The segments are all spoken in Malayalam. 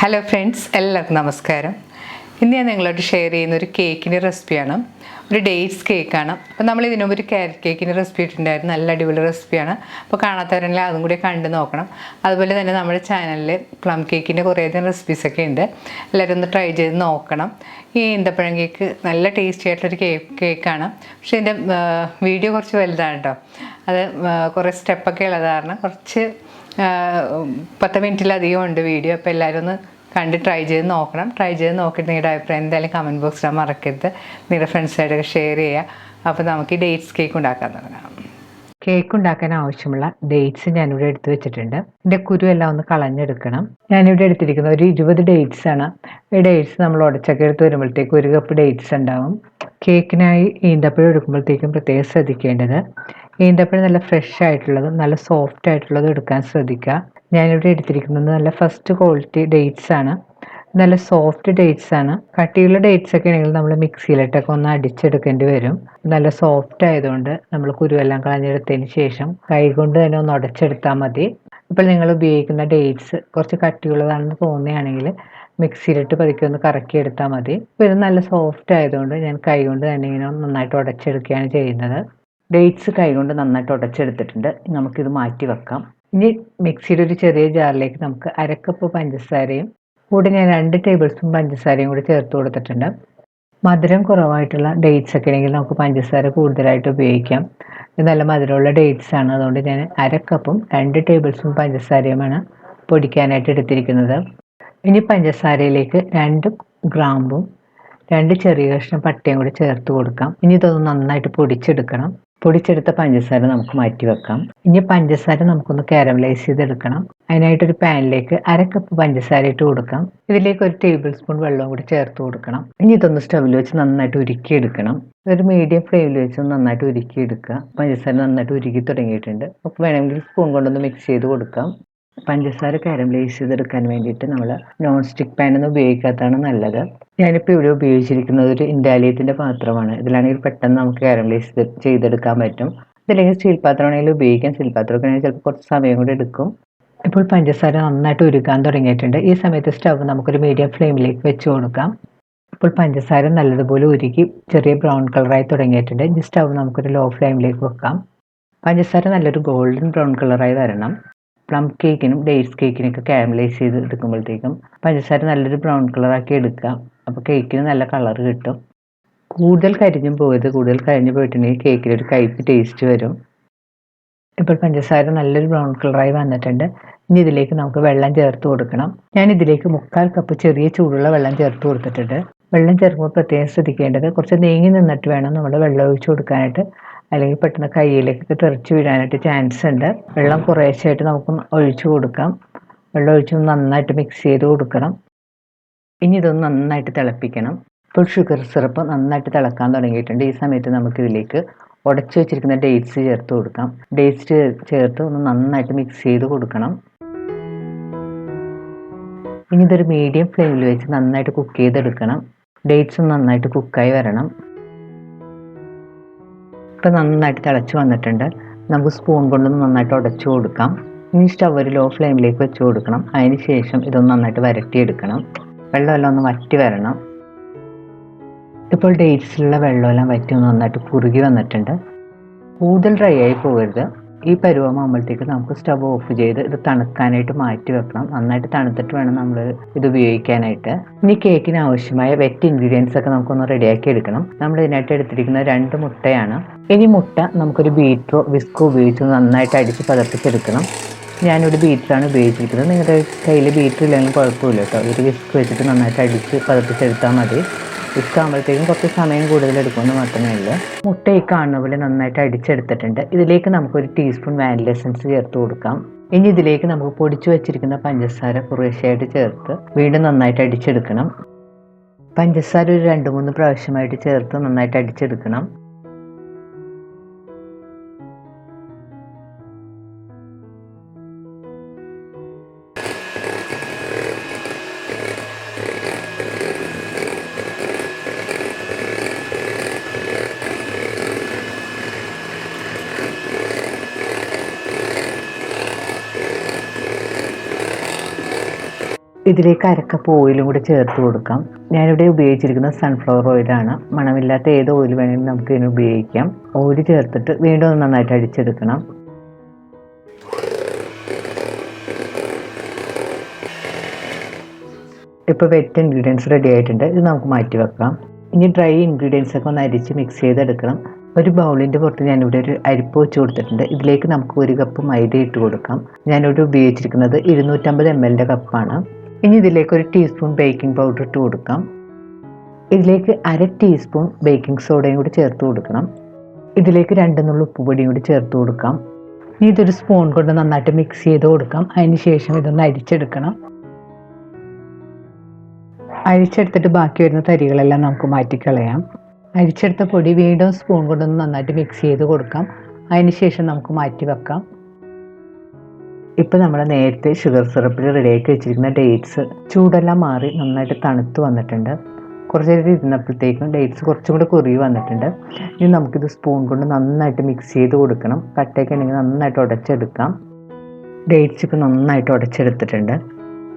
ഹലോ ഫ്രണ്ട്സ്, എല്ലാവർക്കും നമസ്കാരം. ഇന്ന് ഞാൻ നിങ്ങളോട് ഷെയർ ചെയ്യുന്ന ഒരു കേക്കിൻ്റെ റെസിപ്പിയാണ്. ഒരു ഡേറ്റ്സ് കേക്കാണ്. അപ്പോൾ നമ്മൾ ഇതിനു മുമ്പ് ഒരു ക്യാരറ്റ് കേക്കിൻ്റെ റെസിപ്പി ഇട്ടിട്ടുണ്ടായിരുന്നു. നല്ല അടിപൊളി റെസിപ്പിയാണ്. അപ്പോൾ കാണാത്തവരെങ്കിൽ അതും കൂടി കണ്ടു നോക്കണം. അതുപോലെ തന്നെ നമ്മുടെ ചാനലിൽ പ്ലം കേക്കിൻ്റെ കുറേയധികം റെസിപ്പീസൊക്കെ ഉണ്ട്. എല്ലാവരും ഒന്ന് ട്രൈ ചെയ്ത് നോക്കണം. ഈ ഈന്തപ്പഴം കേക്ക് നല്ല ടേസ്റ്റി ആയിട്ടുള്ളൊരു കേക്കാണ്. പക്ഷേ ഇതിൻ്റെ വീഡിയോ കുറച്ച് വലുതാണ് കേട്ടോ. അത് കുറേ സ്റ്റെപ്പൊക്കെ ഉള്ളത് കാരണം കുറച്ച് 10 മിനിറ്റിലധികം ഉണ്ട് വീഡിയോ. അപ്പോൾ എല്ലാവരും ഒന്ന് കണ്ട് ട്രൈ ചെയ്ത് നോക്കണം. ട്രൈ ചെയ്ത് നോക്കിയിട്ട് നിങ്ങളുടെ അഭിപ്രായം എന്തായാലും കമൻറ്റ് ബോക്സിൽ മറക്കരുത്. നിങ്ങളുടെ ഫ്രണ്ട്സായിട്ടൊക്കെ ഷെയർ ചെയ്യുക. അപ്പോൾ നമുക്ക് ഡേറ്റ്സ് കേക്ക് ഉണ്ടാക്കാൻ തുടങ്ങാം. കേക്ക് ഉണ്ടാക്കാൻ ആവശ്യമുള്ള ഡേറ്റ്സ് ഞാനിവിടെ എടുത്ത് വെച്ചിട്ടുണ്ട്. ഇതിൻ്റെ കുരു എല്ലാം ഒന്ന് കളഞ്ഞെടുക്കണം. ഞാനിവിടെ എടുത്തിരിക്കുന്ന ഒരു 20 ഡേറ്റ്സ് ആണ്. ഈ ഡേറ്റ്സ് നമ്മൾ ഉടച്ചൊക്കെ എടുത്ത് വരുമ്പോഴത്തേക്ക് 1 കപ്പ് ഡേറ്റ്സ് ഉണ്ടാവും. കേക്കിനായി ഈന്തപ്പഴം എടുക്കുമ്പോഴത്തേക്കും പ്രത്യേകം ശ്രദ്ധിക്കേണ്ടത് ഈന്തപ്പഴം നല്ല ഫ്രഷ് ആയിട്ടുള്ളതും നല്ല സോഫ്റ്റ് ആയിട്ടുള്ളതും എടുക്കാൻ ശ്രദ്ധിക്കുക. ഞാനിവിടെ എടുത്തിരിക്കുന്നത് നല്ല ഫസ്റ്റ് ക്വാളിറ്റി ഡേറ്റ്സ് ആണ്. നല്ല സോഫ്റ്റ് ഡേറ്റ്സ് ആണ്. കട്ടിയുള്ള ഡേറ്റ്സ് ഒക്കെ ആണെങ്കിൽ നമ്മൾ മിക്സിയിലിട്ടൊക്കെ ഒന്ന് അടിച്ചെടുക്കേണ്ടി വരും. നല്ല സോഫ്റ്റ് ആയതുകൊണ്ട് നമ്മൾ കുരുവെല്ലാം കളഞ്ഞെടുത്തതിന് ശേഷം കൈകൊണ്ട് തന്നെ ഒന്ന് ഉടച്ചെടുത്താൽ മതി. ഇപ്പോൾ നിങ്ങൾ ഉപയോഗിക്കുന്ന ഡേറ്റ്സ് കുറച്ച് കട്ടിയുള്ളതാണെന്ന് തോന്നുകയാണെങ്കിൽ മിക്സിയിലിട്ട് പതുക്കെ ഒന്ന് കറക്കിയെടുത്താൽ മതി. ഇപ്പോൾ ഇത് നല്ല സോഫ്റ്റ് ആയതുകൊണ്ട് ഞാൻ കൈകൊണ്ട് തന്നെ ഇങ്ങനെ നന്നായിട്ട് ഉടച്ചെടുക്കുകയാണ് ചെയ്യുന്നത്. ഡേറ്റ്സ് കൈകൊണ്ട് നന്നായിട്ട് ഉടച്ചെടുത്തിട്ടുണ്ട്. നമുക്കിത് മാറ്റി വെക്കാം. ഇനി മിക്സിയുടെ ഒരു ചെറിയ ജാറിലേക്ക് നമുക്ക് 1/2 കപ്പ് പഞ്ചസാരയും കൂടെ ഞാൻ 2 ടേബിൾ സ്പൂൺ പഞ്ചസാരയും കൂടി ചേർത്ത് കൊടുത്തിട്ടുണ്ട്. മധുരം കുറവായിട്ടുള്ള ഡേറ്റ്സ് ഒക്കെ ആണെങ്കിൽ നമുക്ക് പഞ്ചസാര കൂടുതലായിട്ട് ഉപയോഗിക്കാം. ഇത് നല്ല മധുരമുള്ള ഡേറ്റ്സ് ആണ്. അതുകൊണ്ട് ഞാൻ 1/2 കപ്പും 2 ടേബിൾ സ്പൂൺ പഞ്ചസാരയുമാണ് പൊടിക്കാനായിട്ട് എടുത്തിരിക്കുന്നത്. ഇനി പഞ്ചസാരയിലേക്ക് 2 ഗ്രാമ്പും 2 ചെറിയ കഷ്ണം പട്ടയും കൂടി ചേർത്ത് കൊടുക്കാം. ഇനി ഇതൊന്ന് നന്നായിട്ട് പൊടിച്ചെടുക്കണം. പൊടിച്ചെടുത്ത പഞ്ചസാര നമുക്ക് മാറ്റി വെക്കാം. ഇനി പഞ്ചസാര നമുക്കൊന്ന് കാരമലൈസ് ചെയ്തെടുക്കണം. അതിനായിട്ടൊരു പാനിലേക്ക് 1/2 കപ്പ് പഞ്ചസാര ഇട്ട് കൊടുക്കാം. ഇതിലേക്ക് 1 ടേബിൾ സ്പൂൺ വെള്ളവും കൂടി ചേർത്ത് കൊടുക്കണം. ഇനി ഇതൊന്ന് സ്റ്റവിൽ വെച്ച് നന്നായിട്ട് ഉരുക്കിയെടുക്കണം. ഒരു മീഡിയം ഫ്ലെയിമിൽ വെച്ച് നന്നായിട്ട് ഉരുക്കിയെടുക്കുക. പഞ്ചസാര നന്നായിട്ട് ഉരുക്കി തുടങ്ങിയിട്ടുണ്ട്. അപ്പോൾ വേണമെങ്കിൽ സ്പൂൺ കൊണ്ടൊന്ന് മിക്സ് ചെയ്ത് കൊടുക്കാം. പഞ്ചസാര കാരമലൈസ് ചെയ്തെടുക്കാൻ വേണ്ടിയിട്ട് നമ്മൾ നോൺ സ്റ്റിക്ക് പാനൊന്നും ഉപയോഗിക്കാത്തതാണ് നല്ലത്. ഞാനിപ്പോൾ ഇവിടെ ഉപയോഗിച്ചിരിക്കുന്നത് ഒരു ഇൻഡാലിയത്തിൻ്റെ പാത്രമാണ്. ഇതിലാണെങ്കിൽ പെട്ടെന്ന് നമുക്ക് കാരമലൈസ് ചെയ്തെടുക്കാൻ പറ്റും. ഇതില്ലെങ്കിൽ സ്റ്റീൽ പാത്രമാണെങ്കിൽ ഉപയോഗിക്കാം. സ്റ്റീൽ പാത്രമൊക്കെ ആണെങ്കിൽ ചിലപ്പോൾ കുറച്ച് സമയം കൂടി എടുക്കും. ഇപ്പോൾ പഞ്ചസാര നന്നായിട്ട് ഉരുക്കാൻ തുടങ്ങിയിട്ടുണ്ട്. ഈ സമയത്ത് സ്റ്റവ് നമുക്കൊരു മീഡിയം ഫ്ലെയിമിലേക്ക് വെച്ച് കൊടുക്കാം. ഇപ്പോൾ പഞ്ചസാര നല്ലതുപോലെ ഉരുക്കി ചെറിയ ബ്രൗൺ കളറായി തുടങ്ങിയിട്ടുണ്ട്. ഈ സ്റ്റവ് നമുക്കൊരു ലോ ഫ്ലെയിമിലേക്ക് വെക്കാം. പഞ്ചസാര നല്ലൊരു ഗോൾഡൻ ബ്രൗൺ കളറായി വരണം. പ്ലം കേക്കിനും ഡേറ്റ്സ് കേക്കിനൊക്കെ കാരമലൈസ് ചെയ്ത് എടുക്കുമ്പോഴത്തേക്കും പഞ്ചസാര നല്ലൊരു ബ്രൗൺ കളറാക്കി എടുക്കുക. അപ്പോൾ കേക്കിന് നല്ല കളർ കിട്ടും. കൂടുതൽ കരിഞ്ഞും പോകരുത്. കൂടുതൽ കരിഞ്ഞു പോയിട്ടുണ്ടെങ്കിൽ കേക്കിലൊരു കയ്പ്പ് ടേസ്റ്റ് വരും. ഇപ്പോൾ പഞ്ചസാര നല്ലൊരു ബ്രൗൺ കളറായി വന്നിട്ടുണ്ട്. ഇനി ഇതിലേക്ക് നമുക്ക് വെള്ളം ചേർത്ത് കൊടുക്കണം. ഞാൻ ഇതിലേക്ക് 1/4 കപ്പ് ചെറിയ ചൂടുള്ള വെള്ളം ചേർത്ത് കൊടുത്തിട്ടുണ്ട്. വെള്ളം ചേർക്കുമ്പോൾ പ്രത്യേകം ശ്രദ്ധിക്കേണ്ടത് കുറച്ച് നീങ്ങി നിന്നിട്ട് വേണം നമ്മൾ വെള്ളം ഒഴിച്ച് കൊടുക്കാനായിട്ട്. അല്ലെങ്കിൽ പെട്ടെന്ന് കയ്യിലേക്ക് തെറിച്ച് വീഴാനായിട്ട് ചാൻസ് ഉണ്ട്. വെള്ളം കുറേശ്ശായിട്ട് നമുക്ക് ഒഴിച്ചു കൊടുക്കാം. വെള്ളം ഒഴിച്ച് നന്നായിട്ട് മിക്സ് ചെയ്ത് കൊടുക്കണം. ഇനി ഇതൊന്ന് നന്നായിട്ട് തിളപ്പിക്കണം. ഇപ്പോൾ ഷുഗർ സിറപ്പ് നന്നായിട്ട് തിളക്കാൻ തുടങ്ങിയിട്ടുണ്ട്. ഈ സമയത്ത് നമുക്കിതിലേക്ക് ഉടച്ചു വെച്ചിരിക്കുന്ന ഡേറ്റ്സ് ചേർത്ത് കൊടുക്കാം. ഡേറ്റ്സ് ചേർത്ത് ഒന്ന് നന്നായിട്ട് മിക്സ് ചെയ്ത് കൊടുക്കണം. ഇനി ഇതൊരു മീഡിയം ഫ്ലെയിമിൽ വെച്ച് നന്നായിട്ട് കുക്ക് ചെയ്തെടുക്കണം. ഡേറ്റ്സ് നന്നായിട്ട് കുക്കായി വരണം. ഇപ്പോൾ നന്നായിട്ട് തിളച്ച് വന്നിട്ടുണ്ട്. നമുക്ക് സ്പൂൺ കൊണ്ടൊന്ന് നന്നായിട്ട് ഉടച്ചു കൊടുക്കാം. ഇനി സ്റ്റവ് ഒരു ലോ ഫ്ലെയിമിലേക്ക് വെച്ച് കൊടുക്കണം. അതിന് ശേഷം ഇതൊന്ന് നന്നായിട്ട് വരട്ടിയെടുക്കണം. വെള്ളമെല്ലാം ഒന്ന് വറ്റി വരണം. ഇപ്പോൾ ഡേറ്റ്സിലുള്ള വെള്ളമെല്ലാം വറ്റി നന്നായിട്ട് കുറുകി വന്നിട്ടുണ്ട്. കൂടുതൽ ഡ്രൈ ആയി പോകരുത്. ഈ പരുവമാകുമ്പോഴത്തേക്ക് നമുക്ക് സ്റ്റവ് ഓഫ് ചെയ്ത് ഇത് തണുക്കാനായിട്ട് മാറ്റി വെക്കണം. നന്നായിട്ട് തണുത്തിട്ട് വേണം നമ്മൾ ഇത് ഉപയോഗിക്കാനായിട്ട്. ഇനി കേക്കിന് ആവശ്യമായ വെറ്റ് ഇൻഗ്രീഡിയൻസ് ഒക്കെ നമുക്കൊന്ന് റെഡിയാക്കി എടുക്കണം. നമ്മൾ ഇതിനായിട്ട് എടുത്തിരിക്കുന്നത് 2 മുട്ടയാണ്. ഇനി മുട്ട നമുക്കൊരു ബീറ്ററോ വിസ്കോ ഉപയോഗിച്ച് നന്നായിട്ട് അടിച്ച് പതപ്പിച്ചെടുക്കണം. ഞാനിവിടെ ബീറ്ററാണ് ഉപയോഗിച്ചിരിക്കുന്നത്. നിങ്ങളുടെ കയ്യിൽ ബീറ്റർ ഇല്ലെങ്കിലും കുഴപ്പമില്ല കേട്ടോ. ഒരു വിസ്ക് വെച്ചിട്ട് നന്നായിട്ട് അടിച്ച് പതപ്പിച്ചെടുത്താൽ മതി. വിസ്ക് ആകുമ്പോഴത്തേക്കും കുറച്ച് സമയം കൂടുതൽ എടുക്കുമെന്ന് മാത്രമേ ഉള്ളൂ. മുട്ട ഈ കാണുന്ന പോലെ നന്നായിട്ട് അടിച്ചെടുത്തിട്ടുണ്ട്. ഇതിലേക്ക് നമുക്കൊരു ടീസ്പൂൺ വാനില എസൻസ് ചേർത്ത് കൊടുക്കാം. ഇനി ഇതിലേക്ക് നമുക്ക് പൊടിച്ചു വെച്ചിരിക്കുന്ന പഞ്ചസാര കുറേശ്ശെയായിട്ട് ചേർത്ത് വീണ്ടും നന്നായിട്ട് അടിച്ചെടുക്കണം. പഞ്ചസാര ഒരു 2-3 പ്രാവശ്യമായിട്ട് ചേർത്ത് നന്നായിട്ട് അടിച്ചെടുക്കണം. ഇതിലേക്ക് അരക്കപ്പ് ഓയിലും കൂടി ചേർത്ത് കൊടുക്കാം. ഞാനിവിടെ ഉപയോഗിച്ചിരിക്കുന്നത് സൺഫ്ലവർ ഓയിലാണ്. മണമില്ലാത്ത ഏത് ഓയിൽ വേണമെങ്കിലും നമുക്ക് ഇതിന് ഉപയോഗിക്കാം. ഓയിൽ ചേർത്തിട്ട് വീണ്ടും ഒന്ന് നന്നായിട്ട് അടിച്ചെടുക്കണം. ഇപ്പോൾ വെറ്റ് ഇൻഗ്രീഡിയൻസ് റെഡി ആയിട്ടുണ്ട്. ഇത് നമുക്ക് മാറ്റി വെക്കാം. ഇനി ഡ്രൈ ഇൻഗ്രീഡിയൻസ് ഒക്കെ ഒന്ന് അരിച്ച് മിക്സ് ചെയ്തെടുക്കണം. ഒരു ബൗളിൻ്റെ പുറത്ത് ഞാനിവിടെ ഒരു അരിപ്പ് വെച്ച് കൊടുത്തിട്ടുണ്ട്. ഇതിലേക്ക് നമുക്ക് 1 കപ്പ് മൈദ ഇട്ട് കൊടുക്കാം. ഞാനിവിടെ ഉപയോഗിച്ചിരിക്കുന്നത് 250 ml കപ്പാണ്. ഇനി ഇതിലേക്ക് 1 ടീസ്പൂൺ ബേക്കിംഗ് പൗഡർ ഇട്ട് കൊടുക്കാം. ഇതിലേക്ക് 1/2 ടീസ്പൂൺ ബേക്കിംഗ് സോഡയും കൂടി ചേർത്ത് കൊടുക്കണം. ഇതിലേക്ക് 2 നുള്ളു ഉപ്പുപൊടിയും കൂടി ചേർത്ത് കൊടുക്കാം. ഇനി ഇതൊരു സ്പൂൺ കൊണ്ട് നന്നായിട്ട് മിക്സ് ചെയ്ത് കൊടുക്കാം. അതിന് ശേഷം ഇതൊന്ന് അരിച്ചെടുക്കണം. അരിച്ചെടുത്തിട്ട് ബാക്കി വരുന്ന തരികളെല്ലാം നമുക്ക് മാറ്റിക്കളയാം. അരിച്ചെടുത്ത പൊടി വീണ്ടും സ്പൂൺ കൊണ്ടൊന്ന് നന്നായിട്ട് മിക്സ് ചെയ്ത് കൊടുക്കാം. അതിന് ശേഷം നമുക്ക് മാറ്റി വെക്കാം. ഇപ്പോൾ നമ്മൾ നേരത്തെ ഷുഗർ സിറപ്പിൽ റെഡിയാക്കി വെച്ചിരിക്കുന്ന ഡേറ്റ്സ് ചൂടെല്ലാം മാറി നന്നായിട്ട് തണുത്ത് വന്നിട്ടുണ്ട്. കുറച്ച് നേരം ഇരുന്നപ്പോഴത്തേക്കും ഡേറ്റ്സ് കുറച്ചും കൂടി കുറുകി വന്നിട്ടുണ്ട്. ഇനി നമുക്കിത് സ്പൂൺ കൊണ്ട് നന്നായിട്ട് മിക്സ് ചെയ്ത് കൊടുക്കണം. കട്ടയൊക്കെ ഉണ്ടെങ്കിൽ നന്നായിട്ട് ഉടച്ചെടുക്കാം. ഡേറ്റ്സ് ഇപ്പോൾ നന്നായിട്ട് ഉടച്ചെടുത്തിട്ടുണ്ട്.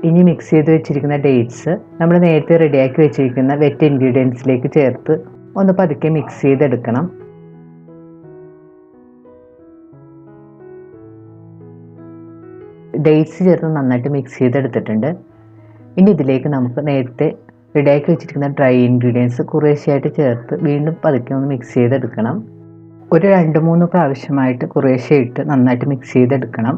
ഇനി മിക്സ് ചെയ്ത് വെച്ചിരിക്കുന്ന ഡേറ്റ്സ് നമ്മൾ നേരത്തെ റെഡിയാക്കി വെച്ചിരിക്കുന്ന വെറ്റ് ഇൻഗ്രീഡിയൻസിലേക്ക് ചേർത്ത് ഒന്ന് പതുക്കെ മിക്സ് ചെയ്തെടുക്കണം. ഡേറ്റ്സ് ചേർത്ത് നന്നായിട്ട് മിക്സ് ചെയ്തെടുത്തിട്ടുണ്ട്. ഇനി ഇതിലേക്ക് നമുക്ക് നേരത്തെ റെഡിയാക്കി വെച്ചിരിക്കുന്ന ഡ്രൈ ഇൻഗ്രീഡിയൻസ് കുറേശ്ശെയായിട്ട് ചേർത്ത് വീണ്ടും പതുക്കെ ഒന്ന് മിക്സ് ചെയ്തെടുക്കണം. ഒരു 2-3 പ്രാവശ്യമായിട്ട് കുറേശ്ശെ ഇട്ട് നന്നായിട്ട് മിക്സ് ചെയ്തെടുക്കണം.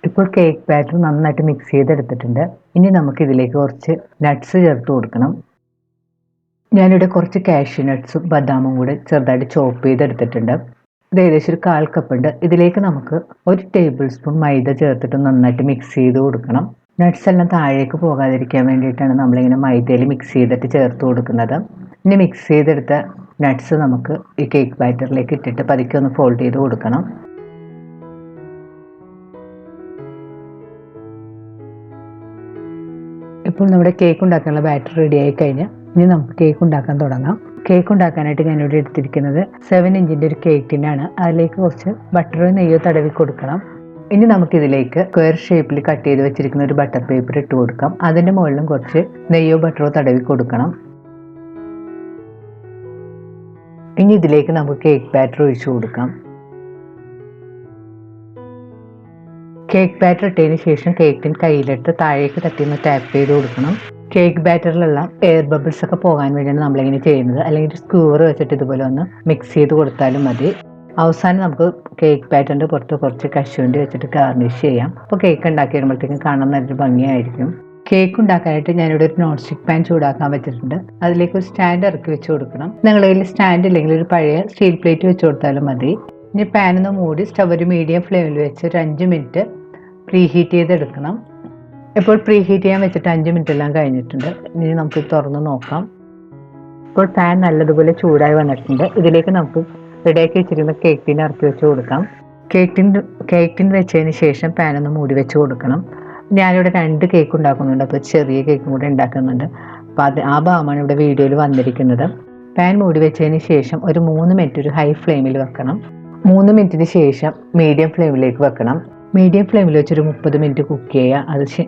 ഇപ്പോൾ കേക്ക് ബാറ്റർ നന്നായിട്ട് മിക്സ് ചെയ്തെടുത്തിട്ടുണ്ട്. ഇനി നമുക്ക് ഇതിലേക്ക് കുറച്ച് നട്ട്സ് ചേർത്ത് കൊടുക്കണം. ഞാനിവിടെ കുറച്ച് കാഷ്യൂ നട്ട്സും ബദാമും കൂടെ ചെറുതായിട്ട് ചോപ്പ് ചെയ്തെടുത്തിട്ടുണ്ട്. ഇത് ഏകദേശം ഒരു 1/4 കപ്പ് ഉണ്ട്. ഇതിലേക്ക് നമുക്ക് 1 ടേബിൾ സ്പൂൺ മൈദ ചേർത്തിട്ട് നന്നായിട്ട് മിക്സ് ചെയ്ത് കൊടുക്കണം. നട്ട്സ് എല്ലാം താഴേക്ക് പോകാതിരിക്കാൻ വേണ്ടിയിട്ടാണ് നമ്മളിങ്ങനെ മൈദയിൽ മിക്സ് ചെയ്തിട്ട് ചേർത്ത് കൊടുക്കുന്നത്. ഇനി മിക്സ് ചെയ്തെടുത്ത നട്ട്സ് നമുക്ക് ഈ കേക്ക് ബാറ്ററിലേക്ക് ഇട്ടിട്ട് പതുക്കെ ഒന്ന് ഫോൾഡ് ചെയ്ത് കൊടുക്കണം. ഇപ്പോൾ നമ്മുടെ കേക്ക് ഉണ്ടാക്കാനുള്ള ബാറ്റർ റെഡി ആയി കഴിഞ്ഞാൽ ഇനി നമുക്ക് കേക്ക് ഉണ്ടാക്കാൻ തുടങ്ങാം. കേക്ക് ഉണ്ടാക്കാനായിട്ട് ഞാനിവിടെ എടുത്തിരിക്കുന്നത് 7 ഇഞ്ചിൻ്റെ ഒരു കേക്ക് ടിന്നാണ്. അതിലേക്ക് കുറച്ച് ബട്ടറോ നെയ്യോ തടവി കൊടുക്കണം. ഇനി നമുക്കിതിലേക്ക് സ്ക്വയർ ഷേപ്പിൽ കട്ട് ചെയ്ത് വെച്ചിരിക്കുന്ന ഒരു ബട്ടർ പേപ്പർ ഇട്ട് കൊടുക്കാം. അതിൻ്റെ മുകളിലും കുറച്ച് നെയ്യോ ബട്ടറോ തടവി കൊടുക്കണം. ഇനി ഇതിലേക്ക് നമുക്ക് കേക്ക് ബാറ്റർ ഒഴിച്ചു കൊടുക്കാം. കേക്ക് ബാറ്റർ ഇട്ടതിന് ശേഷം കേക്ക് ടിൻ കയ്യിലെടുത്ത് താഴേക്ക് തട്ടിയൊന്ന് ടാപ്പ് ചെയ്ത് കൊടുക്കണം. കേക്ക് ബാറ്ററിലുള്ള എയർ ബബിൾസ് ഒക്കെ പോകാൻ വേണ്ടിയാണ് നമ്മളിങ്ങനെ ചെയ്യുന്നത്. അല്ലെങ്കിൽ സ്ക്യൂർ വെച്ചിട്ട് ഇതുപോലെ ഒന്ന് മിക്സ് ചെയ്ത് കൊടുത്താലും മതി. അവസാനം നമുക്ക് കേക്ക് ബാറ്ററിൻ്റെ പുറത്ത് കുറച്ച് കശുവണ്ടി വെച്ചിട്ട് ഗാർണിഷ് ചെയ്യാം. അപ്പോൾ കേക്ക് ഉണ്ടാക്കി വരുമ്പോഴത്തേക്കും കാണാൻ നല്ലൊരു ഭംഗിയായിരിക്കും. കേക്ക് ഉണ്ടാക്കാനായിട്ട് ഞാനിവിടെ ഒരു നോൺ സ്റ്റിക്ക് പാൻ ചൂടാക്കാൻ വെച്ചിട്ടുണ്ട്. അതിലേക്ക് ഒരു സ്റ്റാൻഡ് ഇറക്കി വെച്ച് കൊടുക്കണം. നിങ്ങളുടെ കയ്യിൽ സ്റ്റാൻഡ് ഇല്ലെങ്കിൽ ഒരു പഴയ സ്റ്റീൽ പ്ലേറ്റ് വെച്ച് കൊടുത്താലും മതി. ഇനി പാനൊന്ന് മൂടി സ്റ്റവ് ഒരു മീഡിയം ഫ്ലെയിമിൽ വെച്ച് ഒരു 5 മിനിറ്റ് പ്രീ ഹീറ്റ് ചെയ്തെടുക്കണം. ഇപ്പോൾ പ്രീ ഹീറ്റ് ചെയ്യാൻ വെച്ചിട്ട് 5 മിനിറ്റ് എല്ലാം കഴിഞ്ഞിട്ടുണ്ട്. ഇനി നമുക്ക് തുറന്ന് നോക്കാം. ഇപ്പോൾ പാൻ നല്ലതുപോലെ ചൂടായി വന്നിട്ടുണ്ട്. ഇതിലേക്ക് നമുക്ക് റെഡിയാക്കി വെച്ചിരിക്കുന്ന കേക്ക് ടിൻ ഇറക്കി വെച്ച് കൊടുക്കാം. കേക്ക് ടിൻ വെച്ചതിന് ശേഷം പാനൊന്ന് മൂടി വെച്ച് കൊടുക്കണം. ഞാനിവിടെ 2 കേക്ക് ഉണ്ടാക്കുന്നുണ്ട്. അപ്പോൾ ചെറിയ കേക്കും കൂടെ ഉണ്ടാക്കുന്നുണ്ട്. അപ്പോൾ ആ ഭാഗമാണ് ഇവിടെ വീഡിയോയിൽ വന്നിരിക്കുന്നത്. പാൻ മൂടി വെച്ചതിന് ശേഷം ഒരു 3 മിനിറ്റ് ഒരു ഹൈ ഫ്ലെയിമിൽ വെക്കണം. 3 മിനിറ്റിന് ശേഷം മീഡിയം ഫ്ലെയിമിലേക്ക് വെക്കണം. മീഡിയം ഫ്ലെയിമിൽ വെച്ചൊരു 30 മിനിറ്റ് കുക്ക് ചെയ്യുക.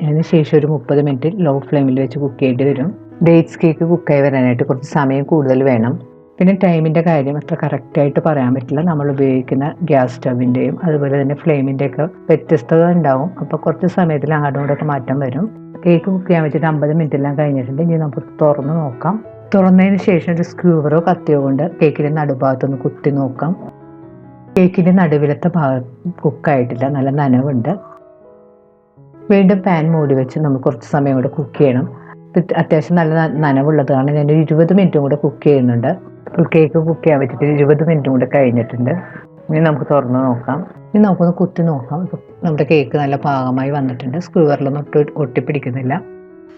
അതിന് ശേഷം ഒരു 30 മിനിറ്റ് ലോ ഫ്ലെയിമിൽ വെച്ച് കുക്ക് ചെയ്യേണ്ടി വരും. ഡേറ്റ്സ് കേക്ക് കുക്കായി വരാനായിട്ട് കുറച്ച് സമയം കൂടുതൽ വേണം. പിന്നെ ടൈമിൻ്റെ കാര്യം അത്ര കറക്റ്റായിട്ട് പറയാൻ പറ്റില്ല. നമ്മൾ ഉപയോഗിക്കുന്ന ഗ്യാസ് സ്റ്റവിൻ്റെയും അതുപോലെ തന്നെ ഫ്ലെയിമിൻ്റെയൊക്കെ വ്യത്യസ്തത ഉണ്ടാവും. അപ്പോൾ കുറച്ച് സമയത്തിൽ അങ്ങോട്ടൊക്കെ മാറ്റം വരും. കേക്ക് കുക്ക് ചെയ്യാൻ വെച്ചിട്ട് 50 മിനിറ്റ് എല്ലാം കഴിഞ്ഞിട്ടുണ്ട്. ഇനി നമുക്ക് തുറന്ന് നോക്കാം. തുറന്നതിന് ശേഷം ഒരു സ്ക്യൂവറോ കത്തിയോ കൊണ്ട് കേക്കിൻ്റെ നടുഭാഗത്തൊന്ന് കുത്തി നോക്കാം. കേക്കിൻ്റെ നടുവിലത്തെ ഭാഗം കുക്കായിട്ടില്ല, നല്ല നനവുണ്ട്. വീണ്ടും പാൻ മൂടി വെച്ച് നമുക്ക് കുറച്ച് സമയം കൂടെ കുക്ക് ചെയ്യണം. അത്യാവശ്യം നല്ല നനവുള്ളത് കാരണം ഞാൻ 20 മിനിറ്റും കൂടെ കുക്ക് ചെയ്യുന്നുണ്ട്. അപ്പോൾ കേക്ക് കുക്ക് ചെയ്യാൻ വെച്ചിട്ട് 20 മിനിറ്റും കൂടെ കഴിഞ്ഞിട്ടുണ്ട്. ഇനി നമുക്ക് തുറന്ന് നോക്കാം. ഇനി നമുക്കൊന്ന് കുത്തി നോക്കാം. ഇപ്പോൾ നമ്മുടെ കേക്ക് നല്ല പാകമായി വന്നിട്ടുണ്ട്. സ്ക്യൂവറിലൊന്നും ഒട്ടിപ്പിടിക്കുന്നില്ല.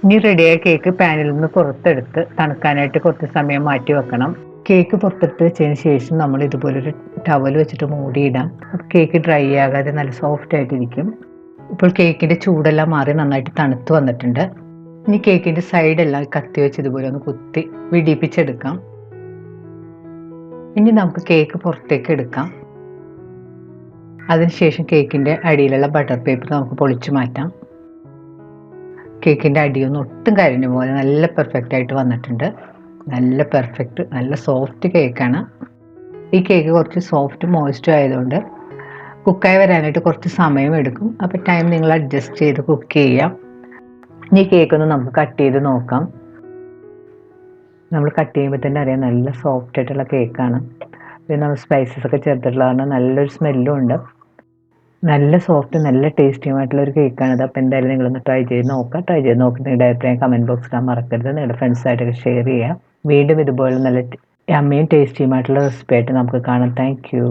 ഇനി റെഡിയായ കേക്ക് പാനിൽ നിന്ന് പുറത്തെടുത്ത് തണുക്കാനായിട്ട് കുറച്ച് സമയം മാറ്റി വെക്കണം. കേക്ക് പുറത്തെടുത്ത് വെച്ചതിന് ശേഷം നമ്മൾ ഇതുപോലൊരു ടവൽ വെച്ചിട്ട് മൂടിയിടാം. അപ്പോൾ കേക്ക് ഡ്രൈ ആകാതെ നല്ല സോഫ്റ്റ് ആയിട്ടിരിക്കും. ഇപ്പോൾ കേക്കിൻ്റെ ചൂടെല്ലാം മാറി നന്നായിട്ട് തണുത്ത് വന്നിട്ടുണ്ട്. ഇനി കേക്കിൻ്റെ സൈഡെല്ലാം കത്തി വെച്ച് ഇതുപോലെ ഒന്ന് കുത്തി വിടിപ്പിച്ചെടുക്കാം. ഇനി നമുക്ക് കേക്ക് പുറത്തേക്ക് എടുക്കാം. അതിനുശേഷം കേക്കിൻ്റെ അടിയിലുള്ള ബട്ടർ പേപ്പർ നമുക്ക് പൊളിച്ചു മാറ്റാം. കേക്കിൻ്റെ അടിയൊന്നും ഒട്ടും കരിഞ്ഞ പോലെ നല്ല പെർഫെക്റ്റ് ആയിട്ട് വന്നിട്ടുണ്ട്. നല്ല സോഫ്റ്റ് കേക്കാണ്. ഈ കേക്ക് കുറച്ച് സോഫ്റ്റ് മോയ്സ്റ്റും ആയതുകൊണ്ട് കുക്കായി വരാനായിട്ട് കുറച്ച് സമയം എടുക്കും. അപ്പോൾ ടൈം നിങ്ങൾ അഡ്ജസ്റ്റ് ചെയ്ത് കുക്ക് ചെയ്യാം. ഇനി കേക്കൊന്ന് നമുക്ക് കട്ട് ചെയ്ത് നോക്കാം. നമ്മൾ കട്ട് ചെയ്യുമ്പോൾ തന്നെ അറിയാം നല്ല സോഫ്റ്റ് ആയിട്ടുള്ള കേക്കാണ്. പിന്നെ നമ്മൾ സ്പൈസസ് ഒക്കെ ചേർത്തിട്ടുള്ള കാരണം നല്ലൊരു സ്മെല്ലും ഉണ്ട്. നല്ല സോഫ്റ്റ് നല്ല ടേസ്റ്റിയുമായിട്ടുള്ള ഒരു കേക്കാണിത്. അപ്പോൾ എന്തായാലും നിങ്ങളൊന്ന് ട്രൈ ചെയ്ത് നോക്കുക. ട്രൈ ചെയ്ത് നോക്കി നിങ്ങളുടെ അഭിപ്രായം കമൻറ്റ് ബോക്സിൽ ഇടാൻ മറക്കരുത്. നിങ്ങളുടെ ഫ്രണ്ട്സായിട്ടൊക്കെ ഷെയർ ചെയ്യുക. വീണ്ടും ഇതുപോലെ നല്ല യമ്മിയും ടേസ്റ്റിയുമായിട്ടുള്ള റെസിപ്പി ആയിട്ട് നമുക്ക് കാണാം. Thank you.